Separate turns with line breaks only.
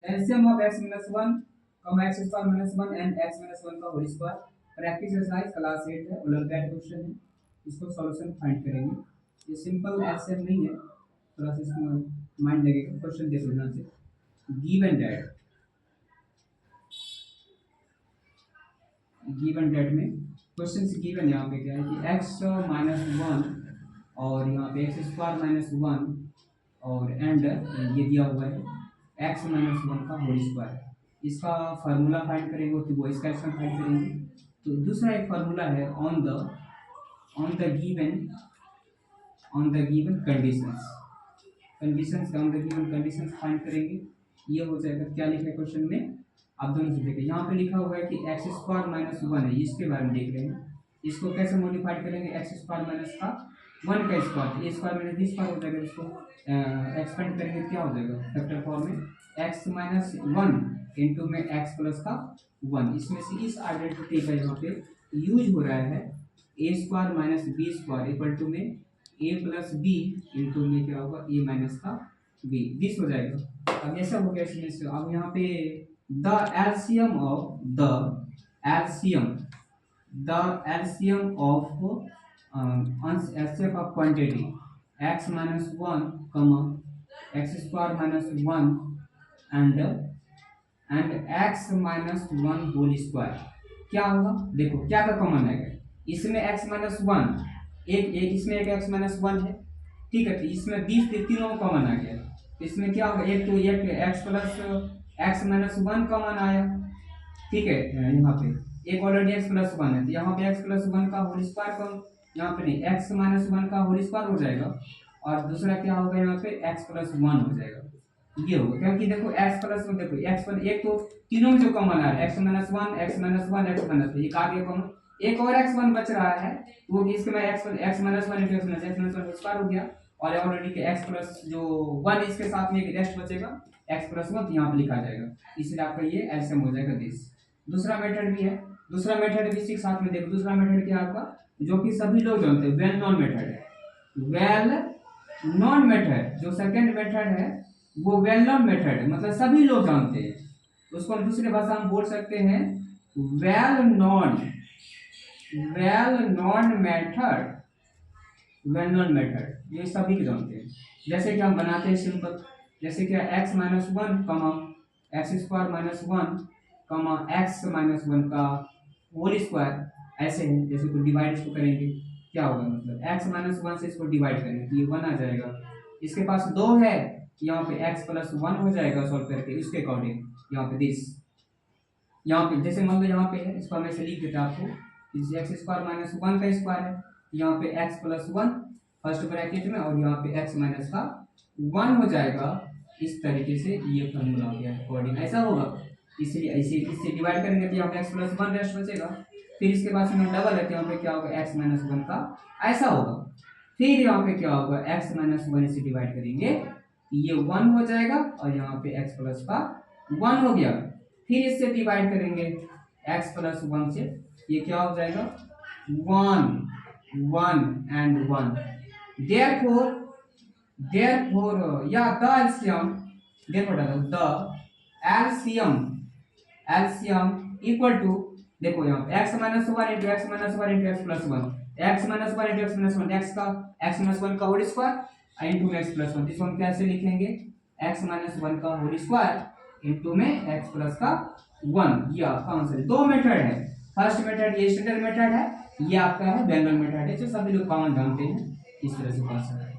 LCM of x minus 1 comma x square minus 1 and x minus 1 का whole square. Practice exercise class 8 है, olympiad question है। इसको solution find करेंगे। ये simple LCM नहीं है, थोड़ा सा इसमें माइंड लगेगा। क्वेश्चन देखो ध्यान से। गिवन दैट में क्वेश्चन से गिवन यहाँ पे क्या है कि x माइनस 1 और यहाँ पे x स्क्वायर माइनस 1 और एंड ये दिया हुआ है x माइनस 1 का होल स्क्वायर। इसका फार्मूला फाइंड करेंगे तो वो इसका एक्शन फाइंड करेंगे। तो दूसरा एक फार्मूला है on the given conditions on the given conditions find करेंगे। ये हो जाएगा, क्या लिखा है क्वेश्चन में आप दोनों से देखें। यहाँ पे लिखा हुआ है कि एक्स स्क्वायर माइनस 1 है, इसके बारे में देख रहे हैं। इसको कैसे मॉडिफाइड करेंगे, एक्स स्क्वायर माइनस का 1 का स्क्वायर, ए स्क्वायर माइनस बी स्क्वायर हो जाएगा। इसको एक्सपेंड करेंगे क्या हो जाएगा फैक्टर फॉर्म में एक्स माइनस 1 इंटू में एक्स प्लस का 1। इसमें से इस आइडेंटिटी का यहाँ पे यूज हो रहा है a square minus b square equal to में ए प्लस बी इंटू में क्या होगा ए माइनस का बी, दिस हो जाएगा। अब ऐसा हो गया इसमें से। अब यहाँ पे the LCM of quantity x minus 1 comma x square minus 1 and x minus 1 whole square क्या होगा। देखो क्या का कॉमन आएगा, इसमें x minus 1 एक इसमें एक x minus 1 है, ठीक है। तो इसमें 20 तीनों कॉमन आ गया। इसमें क्या होगा, एक तो एक x plus x minus 1 common आया, ठीक है। यहाँ पे एक ऑलरेडी x प्लस 1 है, तो यहाँ पे x प्लस 1 का होल स्क्वायर कम, यहाँ पे नहीं x माइनस 1 का होल स्क्वायर हो जाएगा। और दूसरा क्या होगा, यहाँ पे x प्लस 1 हो जाएगा। ये होगा क्योंकि देखो x प्लस 1, देखो x पर एक तो तीनों में जो कॉमन आ रहा है x minus 1 x minus 1 x minus 1, एक आ गया कॉमन। एक और x1 बच रहा है, वो इसके में x minus 1 into x minus 1 square हो गया। और ऑलरेडी के x प्लस जो 1 इसके साथ में एक रेस्ट बचेगा x प्लस 1, यहाँ पे लिखा जाएगा। इसलिए आपका ये एलसीएम हो जाएगा दिस। दूसरा मेथड भी है, दूसरा मेथड भी इसी के साथ में देखो। दूसरा मेथड क्या है आपका, जो कि सभी लोग जानते हैं, वेल नॉन मेथड है। वेल नॉन मेथड जो सेकंड मेथड है वो वेल नॉन मेथड है, मतलब सभी लोग जानते हैं। उसको हम दूसरी भाषा में बोल सकते हैं well non method. Well non method ये सभी के जानते हैं। जैसे कि हम बनाते हैं सिंपल, जैसे कि x माइनस 1 कमा एक्स स्क्वायर माइनस 1 कमा एक्स माइनस 1 का होल स्क्वायर, ऐसे है। जैसे को डिवाइड इसको करेंगे क्या होगा, मतलब x माइनस 1 से इसको डिवाइड करेंगे तो ये 1 आ जाएगा। इसके पास 2 है, यहाँ पे x प्लस 1 हो जाएगा सॉल्व करके इसके अकॉर्डिंग। यहाँ पे दिस, यहाँ पे जैसे मान लो यहाँ पे है, इसको हम ऐसे लिख देते हैं आपको, एक्स स्क्वायर माइनस 1 का स्क्वायर है, यहाँ पे x प्लस 1 फर्स्ट ब्रैकेट में और यहाँ पे x माइनस का 1 हो जाएगा। इस तरीके से ये फॉर्मूला हो गया अकॉर्डिंग, ऐसा होगा। इसलिए इससे डिवाइड करेंगे तो यहाँ पे x प्लस 1 रेस्ट बचेगा। फिर इसके बाद में डबल है तो यहाँ पे क्या होगा x माइनस 1 का ऐसा होगा। फिर यहाँ पे क्या होगा, x माइनस 1 से डिवाइड करेंगे ये 1 हो जाएगा और यहाँ पे x प्लस का 1 हो गया। फिर इससे डिवाइड करेंगे x प्लस 1 से, ये क्या हो जाएगा 1 1 and 1। therefore या the LCM, देखो the LCM इक्वल टू, देखो यहाँ पे x minus 1 into x minus 1 into x plus 1, x minus 1 into x minus 1 x minus 1 का होल स्क्वायर इंटू में x प्लस 1। इसको हम कैसे लिखेंगे, x माइनस 1 का होल स्क्वायर इंटू में x प्लस का 1। ये आपका आंसर है। दो मेथड है, फर्स्ट मेथड ये स्टैंडर्ड मेथड है, ये आपका है वेल नोन मेथड है जो सभी लोग कॉमन जानते हैं। इस तरह से पास है।